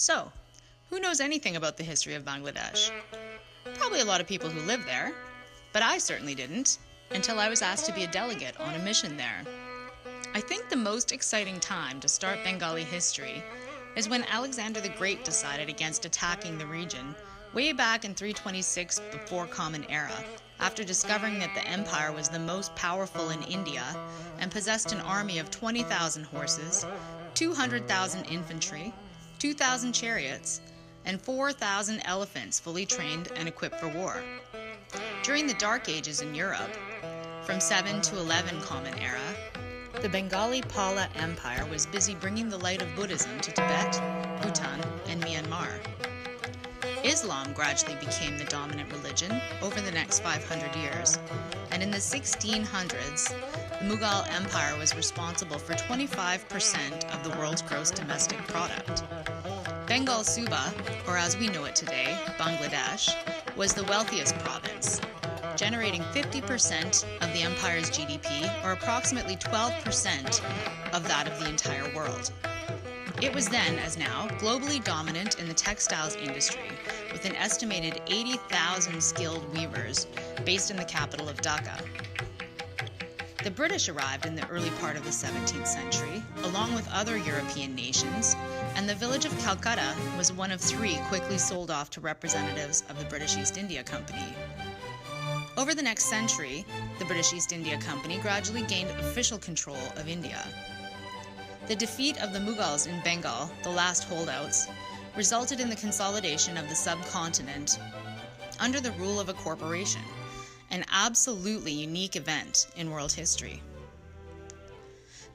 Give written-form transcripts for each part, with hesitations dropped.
So, who knows anything about the history of Bangladesh? Probably a lot of people who live there, but I certainly didn't, until I was asked to be a delegate on a mission there. I think the most exciting time to start Bengali history is when Alexander the Great decided against attacking the region way back in 326 before Common Era, after discovering that the empire was the most powerful in India and possessed an army of 20,000 horses, 200,000 infantry, 2,000 chariots, and 4,000 elephants fully trained and equipped for war. During the Dark Ages in Europe, from 7 to 11 Common Era, the Bengali Pala Empire was busy bringing the light of Buddhism to Tibet, Bhutan, and Myanmar. Islam gradually became the dominant religion over the next 500 years, and in the 1600s, the Mughal Empire was responsible for 25% of the world's gross domestic product. Bengal Suba, or as we know it today, Bangladesh, was the wealthiest province, generating 50% of the empire's GDP, or approximately 12% of that of the entire world. It was then, as now, globally dominant in the textiles industry, with an estimated 80,000 skilled weavers based in the capital of Dhaka. The British arrived in the early part of the 17th century, along with other European nations, and the village of Calcutta was one of 3 quickly sold off to representatives of the British East India Company. Over the next century, the British East India Company gradually gained official control of India. The defeat of the Mughals in Bengal, the last holdouts, resulted in the consolidation of the subcontinent under the rule of a corporation, an absolutely unique event in world history.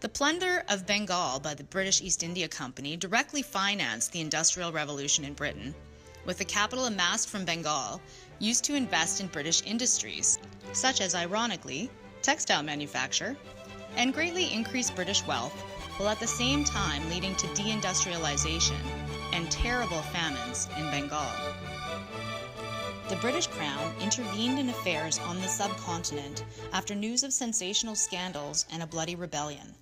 The plunder of Bengal by the British East India Company directly financed the Industrial Revolution in Britain, with the capital amassed from Bengal used to invest in British industries, such as, ironically, textile manufacture, and greatly increased British wealth, while at the same time leading to deindustrialization and terrible famines in Bengal. The British Crown intervened in affairs on the subcontinent after news of sensational scandals and a bloody rebellion.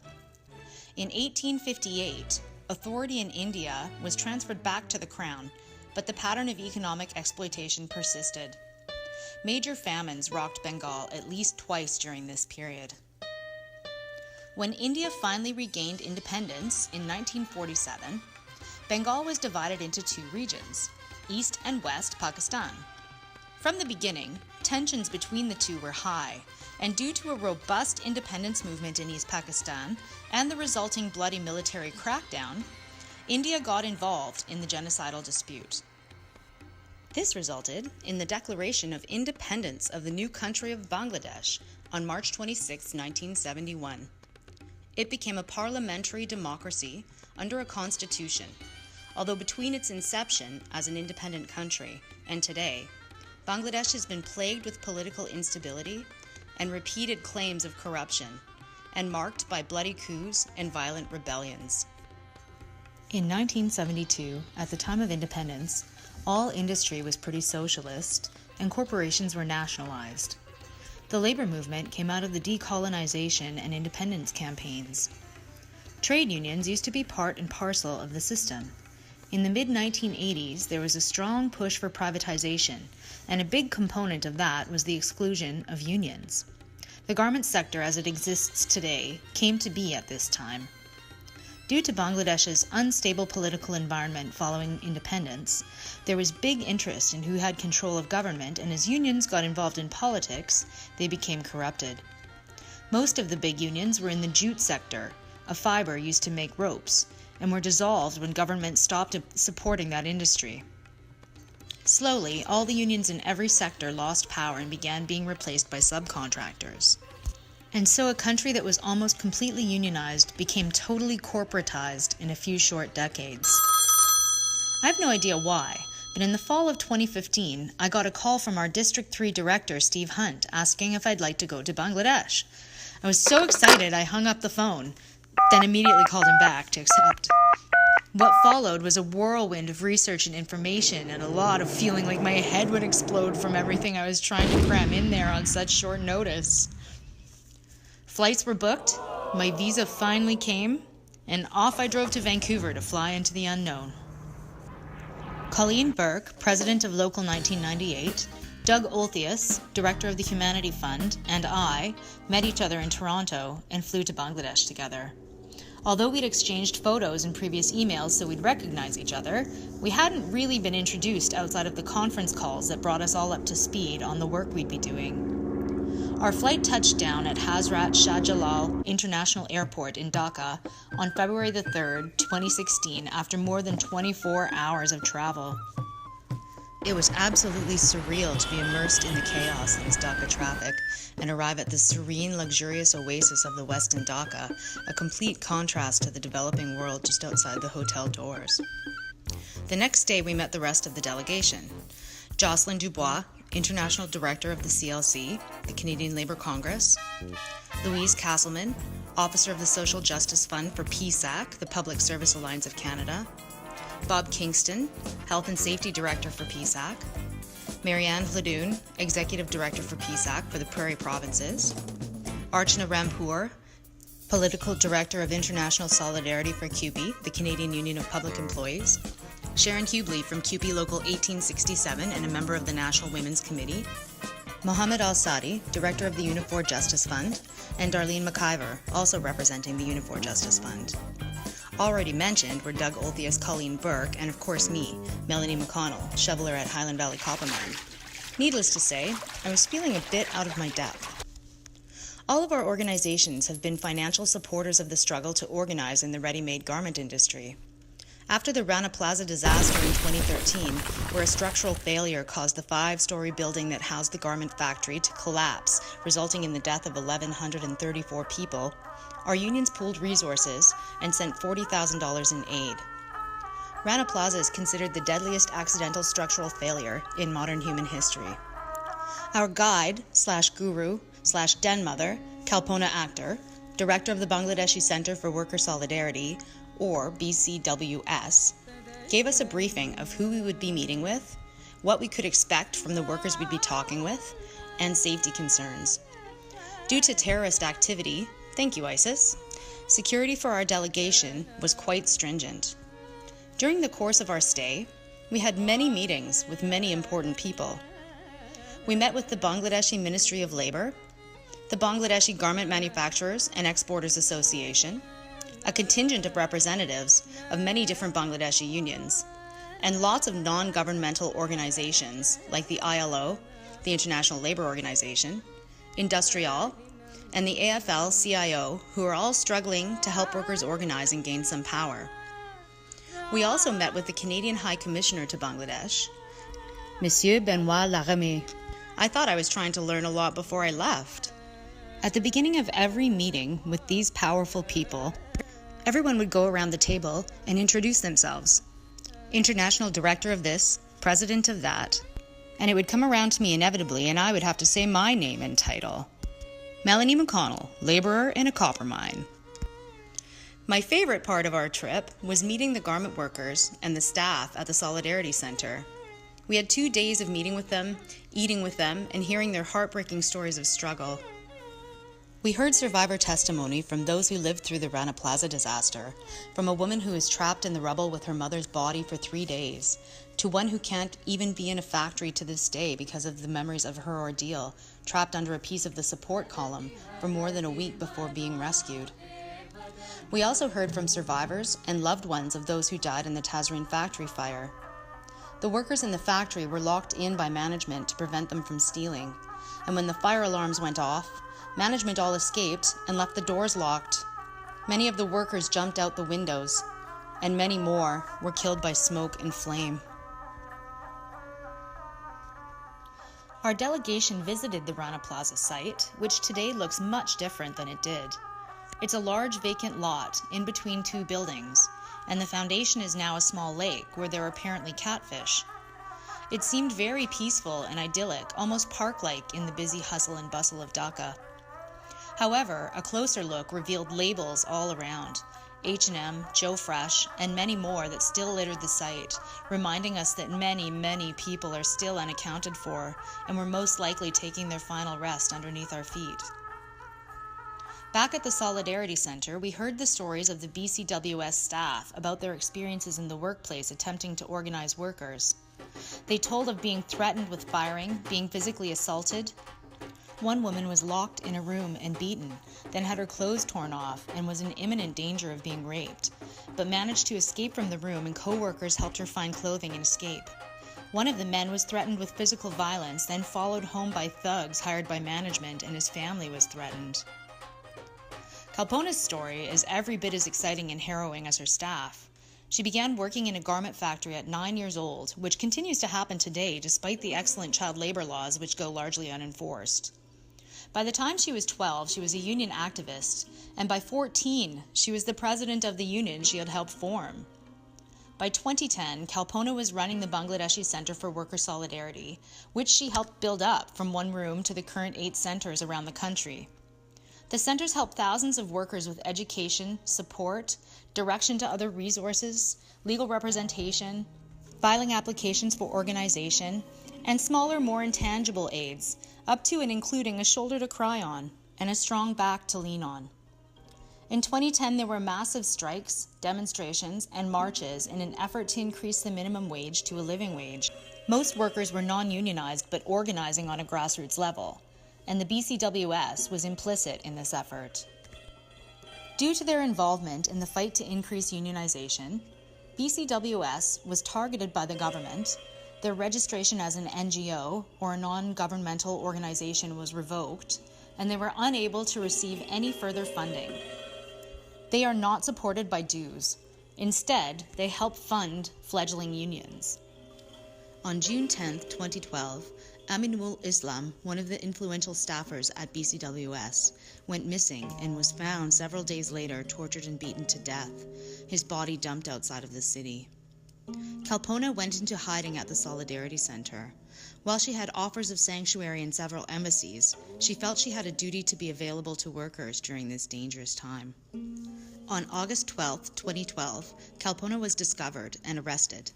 In 1858, authority in India was transferred back to the Crown, but the pattern of economic exploitation persisted. Major famines rocked Bengal at least twice during this period. When India finally regained independence in 1947, Bengal was divided into 2 regions, East and West Pakistan. From the beginning, tensions between the two were high, and due to a robust independence movement in East Pakistan and the resulting bloody military crackdown, India got involved in the genocidal dispute. This resulted in the declaration of independence of the new country of Bangladesh on March 26, 1971. It became a parliamentary democracy under a constitution, although between its inception as an independent country and today, Bangladesh has been plagued with political instability and repeated claims of corruption, and marked by bloody coups and violent rebellions. In 1972, at the time of independence, all industry was pretty socialist, and corporations were nationalized. The labor movement came out of the decolonization and independence campaigns. Trade unions used to be part and parcel of the system. In the mid-1980s, there was a strong push for privatization, and a big component of that was the exclusion of unions. The garment sector as it exists today came to be at this time. Due to Bangladesh's unstable political environment following independence, there was big interest in who had control of government, and as unions got involved in politics, they became corrupted. Most of the big unions were in the jute sector, a fiber used to make ropes, and were dissolved when government stopped supporting that industry. Slowly, all the unions in every sector lost power and began being replaced by subcontractors. And so a country that was almost completely unionized became totally corporatized in a few short decades. I have no idea why, but in the fall of 2015, I got a call from our District 3 director, Steve Hunt, asking if I'd like to go to Bangladesh. I was so excited I hung up the phone, then immediately called him back to accept. What followed was a whirlwind of research and information, and a lot of feeling like my head would explode from everything I was trying to cram in there on such short notice. Flights were booked, my visa finally came, and off I drove to Vancouver to fly into the unknown. Colleen Burke, president of Local 1998, Doug Olthius, director of the Humanity Fund, and I met each other in Toronto and flew to Bangladesh together. Although we'd exchanged photos and previous emails so we'd recognize each other, we hadn't really been introduced outside of the conference calls that brought us all up to speed on the work we'd be doing. Our flight touched down at Hazrat Shah Jalal International Airport in Dhaka on February the 3rd, 2016, after more than 24 hours of travel. It was absolutely surreal to be immersed in the chaos of this Dhaka traffic and arrive at the serene, luxurious oasis of the Westin Dhaka, a complete contrast to the developing world just outside the hotel doors. The next day, we met the rest of the delegation. Jocelyn Dubois, International Director of the CLC, the Canadian Labour Congress, Louise Castleman, Officer of the Social Justice Fund for PSAC, the Public Service Alliance of Canada, Bob Kingston, Health and Safety Director for PSAC, Marianne Vladoon, Executive Director for PSAC for the Prairie Provinces, Archana Rampur, Political Director of International Solidarity for CUPE, the Canadian Union of Public Employees, Sharon Hubley from CUPE Local 1867 and a member of the National Women's Committee, Mohammed Al-Sadi, Director of the Unifor Justice Fund, and Darlene McIver, also representing the Unifor Justice Fund. Already mentioned were Doug Olthius, Colleen Burke, and of course me, Melanie McConnell, shoveler at Highland Valley Copper Mine. Needless to say, I was feeling a bit out of my depth. All of our organizations have been financial supporters of the struggle to organize in the ready-made garment industry. After the Rana Plaza disaster in 2013, where a structural failure caused the 5-story building that housed the garment factory to collapse, resulting in the death of 1,134 people, our unions pooled resources and sent $40,000 in aid. Rana Plaza is considered the deadliest accidental structural failure in modern human history. Our guide, /guru, /den mother, Kalpona Akhtar, director of the Bangladeshi Center for Worker Solidarity, or BCWS, gave us a briefing of who we would be meeting with, what we could expect from the workers we'd be talking with, and safety concerns. Due to terrorist activity, thank you ISIS, security for our delegation was quite stringent. During the course of our stay, we had many meetings with many important people. We met with the Bangladeshi Ministry of Labour, the Bangladeshi Garment Manufacturers and Exporters Association, a contingent of representatives of many different Bangladeshi unions, and lots of non-governmental organizations like the ILO, the International Labour Organization, Industrial, and the AFL-CIO, who are all struggling to help workers organize and gain some power. We also met with the Canadian High Commissioner to Bangladesh, Monsieur Benoit Laramie. I thought I was trying to learn a lot before I left. At the beginning of every meeting with these powerful people, everyone would go around the table and introduce themselves. International Director of this, President of that, and it would come around to me inevitably and I would have to say my name and title. Melanie McConnell, laborer in a copper mine. My favorite part of our trip was meeting the garment workers and the staff at the Solidarity Center. We had 2 days of meeting with them, eating with them, and hearing their heartbreaking stories of struggle. We heard survivor testimony from those who lived through the Rana Plaza disaster, from a woman who was trapped in the rubble with her mother's body for 3 days, to one who can't even be in a factory to this day because of the memories of her ordeal, trapped under a piece of the support column for more than a week before being rescued. We also heard from survivors and loved ones of those who died in the Tazreen factory fire. The workers in the factory were locked in by management to prevent them from stealing, and when the fire alarms went off, management all escaped and left the doors locked. Many of the workers jumped out the windows, and many more were killed by smoke and flame. Our delegation visited the Rana Plaza site, which today looks much different than it did. It's a large vacant lot in between 2 buildings, and the foundation is now a small lake where there are apparently catfish. It seemed very peaceful and idyllic, almost park-like in the busy hustle and bustle of Dhaka. However, a closer look revealed labels all around, H&M, Joe Fresh, and many more that still littered the site, reminding us that many, many people are still unaccounted for and were most likely taking their final rest underneath our feet. Back at the Solidarity Center, we heard the stories of the BCWS staff about their experiences in the workplace attempting to organize workers. They told of being threatened with firing, being physically assaulted. One woman was locked in a room and beaten, then had her clothes torn off and was in imminent danger of being raped, but managed to escape from the room and co-workers helped her find clothing and escape. One of the men was threatened with physical violence, then followed home by thugs hired by management, and his family was threatened. Kalpona's story is every bit as exciting and harrowing as her staff. She began working in a garment factory at 9 years old, which continues to happen today despite the excellent child labor laws which go largely unenforced. By the time she was 12, she was a union activist, and by 14, she was the president of the union she had helped form. By 2010, Kalpona was running the Bangladeshi Center for Worker Solidarity, which she helped build up from one room to the current 8 centers around the country. The centers help thousands of workers with education, support, direction to other resources, legal representation, filing applications for organization, and smaller, more intangible aids, up to and including a shoulder to cry on and a strong back to lean on. In 2010, there were massive strikes, demonstrations, and marches in an effort to increase the minimum wage to a living wage. Most workers were non-unionized but organizing on a grassroots level, and the BCWS was implicit in this effort. Due to their involvement in the fight to increase unionization, BCWS was targeted by the government, their registration as an NGO or a non-governmental organization was revoked, and they were unable to receive any further funding. They are not supported by dues. Instead, they help fund fledgling unions. On June 10, 2012, Aminul Islam, one of the influential staffers at BCWS, went missing and was found several days later tortured and beaten to death, his body dumped outside of the city. Kalpona went into hiding at the Solidarity Center. While she had offers of sanctuary in several embassies, she felt she had a duty to be available to workers during this dangerous time. On August 12, 2012, Kalpona was discovered and arrested.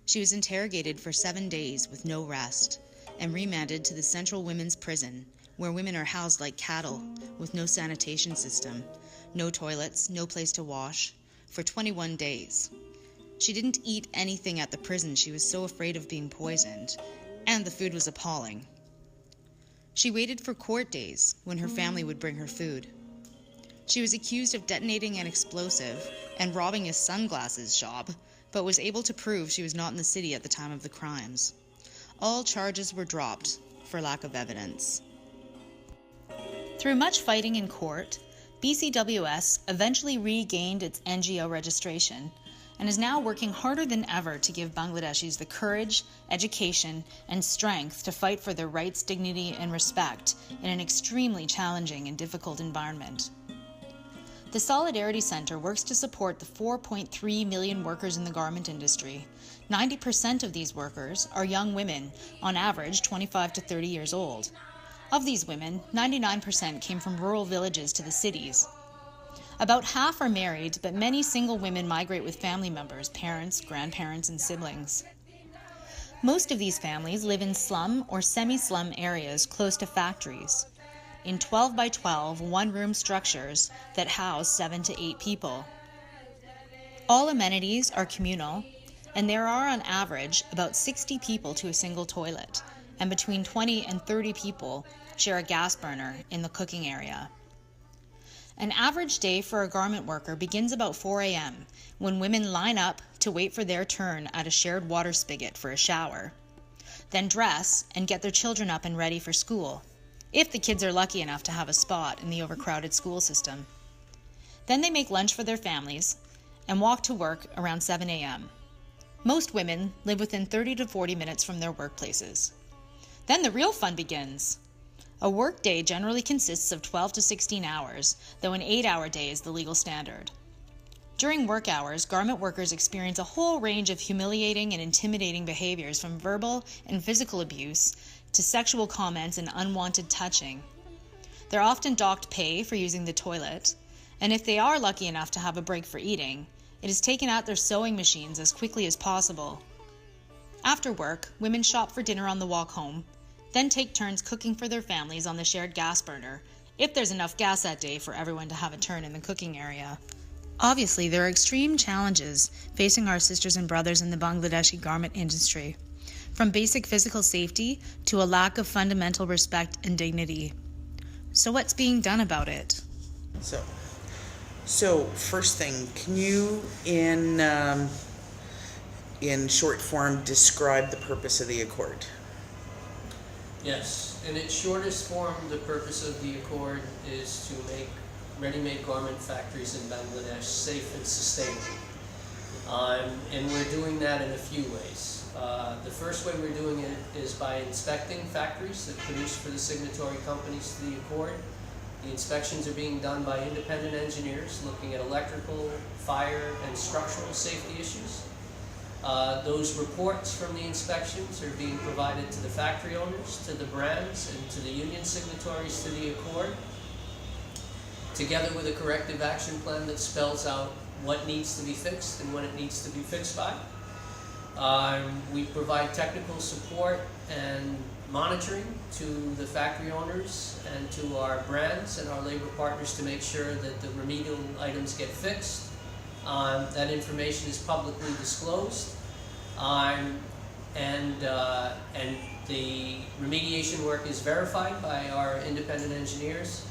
She was interrogated for 7 days with no rest and remanded to the Central Women's Prison, where women are housed like cattle with no sanitation system, no toilets, no place to wash, for 21 days. She didn't eat anything at the prison. She was so afraid of being poisoned, and the food was appalling. She waited for court days when her family would bring her food. She was accused of detonating an explosive and robbing a sunglasses shop, but was able to prove she was not in the city at the time of the crimes. All charges were dropped for lack of evidence. Through much fighting in court, BCWS eventually regained its NGO registration and is now working harder than ever to give Bangladeshis the courage, education, and strength to fight for their rights, dignity, and respect in an extremely challenging and difficult environment. The Solidarity Center works to support the 4.3 million workers in the garment industry. 90% of these workers are young women, on average 25 to 30 years old. Of these women, 99% came from rural villages to the cities. About half are married, but many single women migrate with family members, parents, grandparents, and siblings. Most of these families live in slum or semi-slum areas close to factories, in 12 by 12 one-room structures that house 7 to 8 people. All amenities are communal, and there are on average about 60 people to a single toilet, and between 20 and 30 people share a gas burner in the cooking area. An average day for a garment worker begins about 4 a.m. when women line up to wait for their turn at a shared water spigot for a shower, then dress and get their children up and ready for school, if the kids are lucky enough to have a spot in the overcrowded school system. Then they make lunch for their families and walk to work around 7 a.m. Most women live within 30 to 40 minutes from their workplaces. Then the real fun begins. A work day generally consists of 12 to 16 hours, though an 8-hour day is the legal standard. During work hours, garment workers experience a whole range of humiliating and intimidating behaviors, from verbal and physical abuse to sexual comments and unwanted touching. They're often docked pay for using the toilet, and if they are lucky enough to have a break for eating, it is taken out their sewing machines as quickly as possible. After work, women shop for dinner on the walk home, then take turns cooking for their families on the shared gas burner if there's enough gas that day for everyone to have a turn in the cooking area. Obviously, there are extreme challenges facing our sisters and brothers in the Bangladeshi garment industry, from basic physical safety to a lack of fundamental respect and dignity. So what's being done about it? So first thing, can you, in short form, describe the purpose of the Accord? Yes, in its shortest form, the purpose of the Accord is to make ready-made garment factories in Bangladesh safe and sustainable. And we're doing that in a few ways. The first way we're doing it is by inspecting factories that produce for the signatory companies to the Accord. The inspections are being done by independent engineers looking at electrical, fire, and structural safety issues. Those reports from the inspections are being provided to the factory owners, to the brands, and to the union signatories to the Accord, together with a corrective action plan that spells out what needs to be fixed and when it needs to be fixed by. We provide technical support and monitoring to the factory owners and to our brands and our labor partners to make sure that the remedial items get fixed. That information is publicly disclosed, and the remediation work is verified by our independent engineers.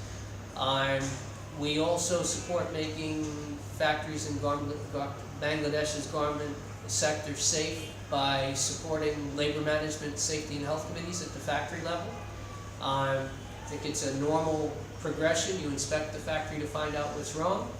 We also support making factories in Bangladesh's garment sector safe by supporting labor management, safety, and health committees at the factory level. I think it's a normal progression. You inspect the factory to find out what's wrong.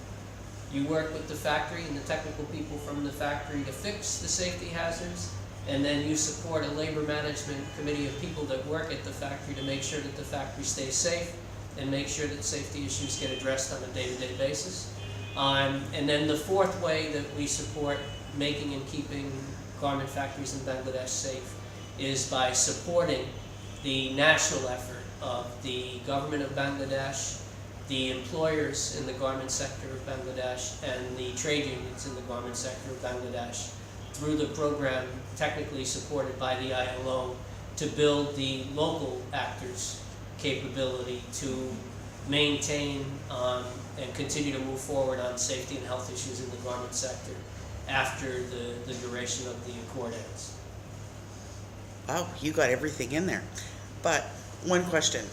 You work with the factory and the technical people from the factory to fix the safety hazards, and then you support a labor management committee of people that work at the factory to make sure that the factory stays safe and make sure that safety issues get addressed on a day-to-day basis. And then the fourth way that we support making and keeping garment factories in Bangladesh safe is by supporting the national effort of the government of Bangladesh, the employers in the garment sector of Bangladesh, and the trade unions in the garment sector of Bangladesh through the program technically supported by the ILO to build the local actors' capability to maintain and continue to move forward on safety and health issues in the garment sector after the duration of the Accord ends. Wow, you got everything in there. But one question.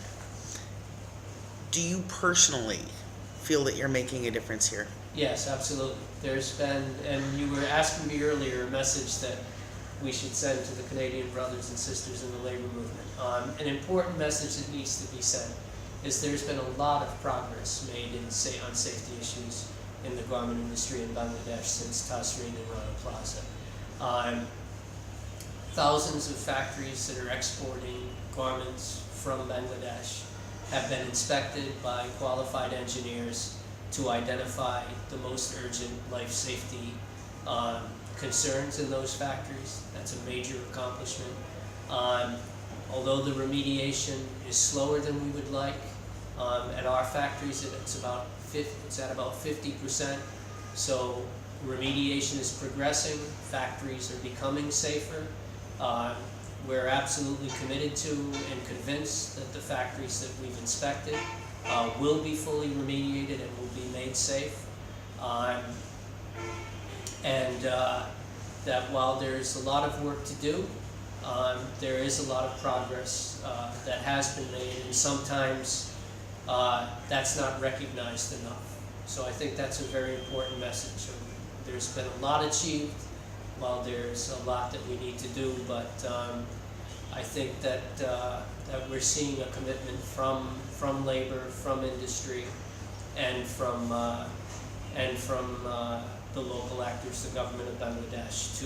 Do you personally feel that you're making a difference here? Yes, absolutely. There's been, and you were asking me earlier, a message that we should send to the Canadian brothers and sisters in the labor movement. An important message that needs to be sent is there's been a lot of progress made on safety issues in the garment industry in Bangladesh since Tasreen and Rana Plaza. Thousands of factories that are exporting garments from Bangladesh have been inspected by qualified engineers to identify the most urgent life safety concerns in those factories. That's a major accomplishment. Although the remediation is slower than we would like, at our factories it's at about 50%. So remediation is progressing. Factories are becoming safer. We're absolutely committed to and convinced that the factories that we've inspected will be fully remediated and will be made safe. That while there's a lot of work to do, there is a lot of progress that has been made, and sometimes that's not recognized enough. So I think that's a very important message. There's been a lot achieved, while there's a lot that we need to do, but I think that we're seeing a commitment from labor, from industry, and from the local actors, the government of Bangladesh,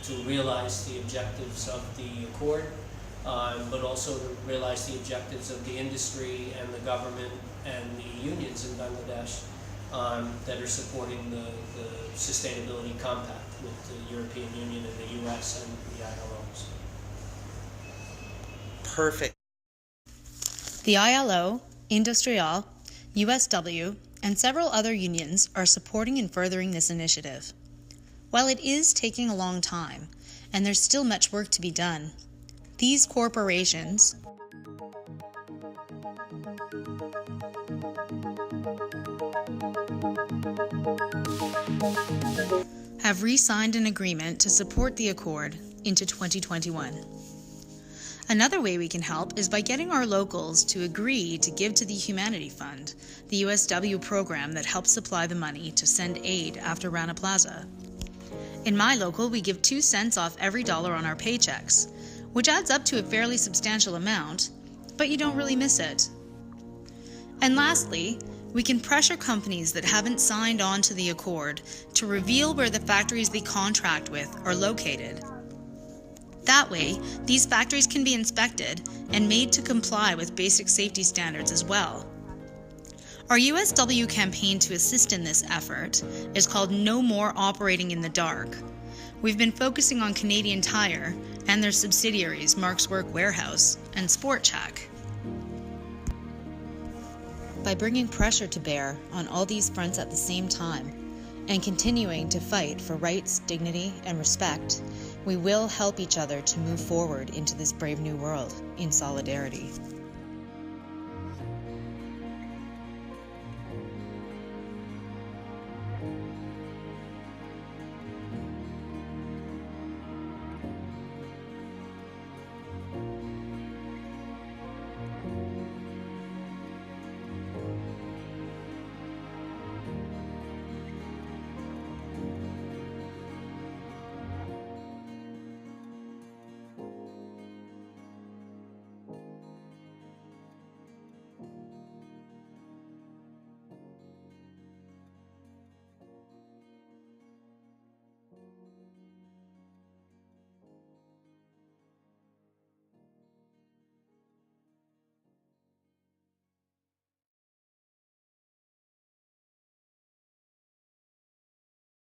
to realize the objectives of the Accord, but also to realize the objectives of the industry and the government and the unions in Bangladesh that are supporting the Sustainability Compact with the European Union and the US and the ILOs. Perfect. The ILO, Industrial, USW, and several other unions are supporting and furthering this initiative. While it is taking a long time, and there's still much work to be done, these corporations have re-signed an agreement to support the Accord into 2021. Another way we can help is by getting our locals to agree to give to the Humanity Fund, the USW program that helps supply the money to send aid after Rana Plaza. In my local, we give 2 cents off every dollar on our paychecks, which adds up to a fairly substantial amount, but you don't really miss it. And lastly, we can pressure companies that haven't signed on to the Accord to reveal where the factories they contract with are located. That way, these factories can be inspected and made to comply with basic safety standards as well. Our USW campaign to assist in this effort is called No More Operating in the Dark. We've been focusing on Canadian Tire and their subsidiaries Mark's Work Warehouse and Sport Chek. By bringing pressure to bear on all these fronts at the same time and continuing to fight for rights, dignity, and respect, we will help each other to move forward into this brave new world in solidarity.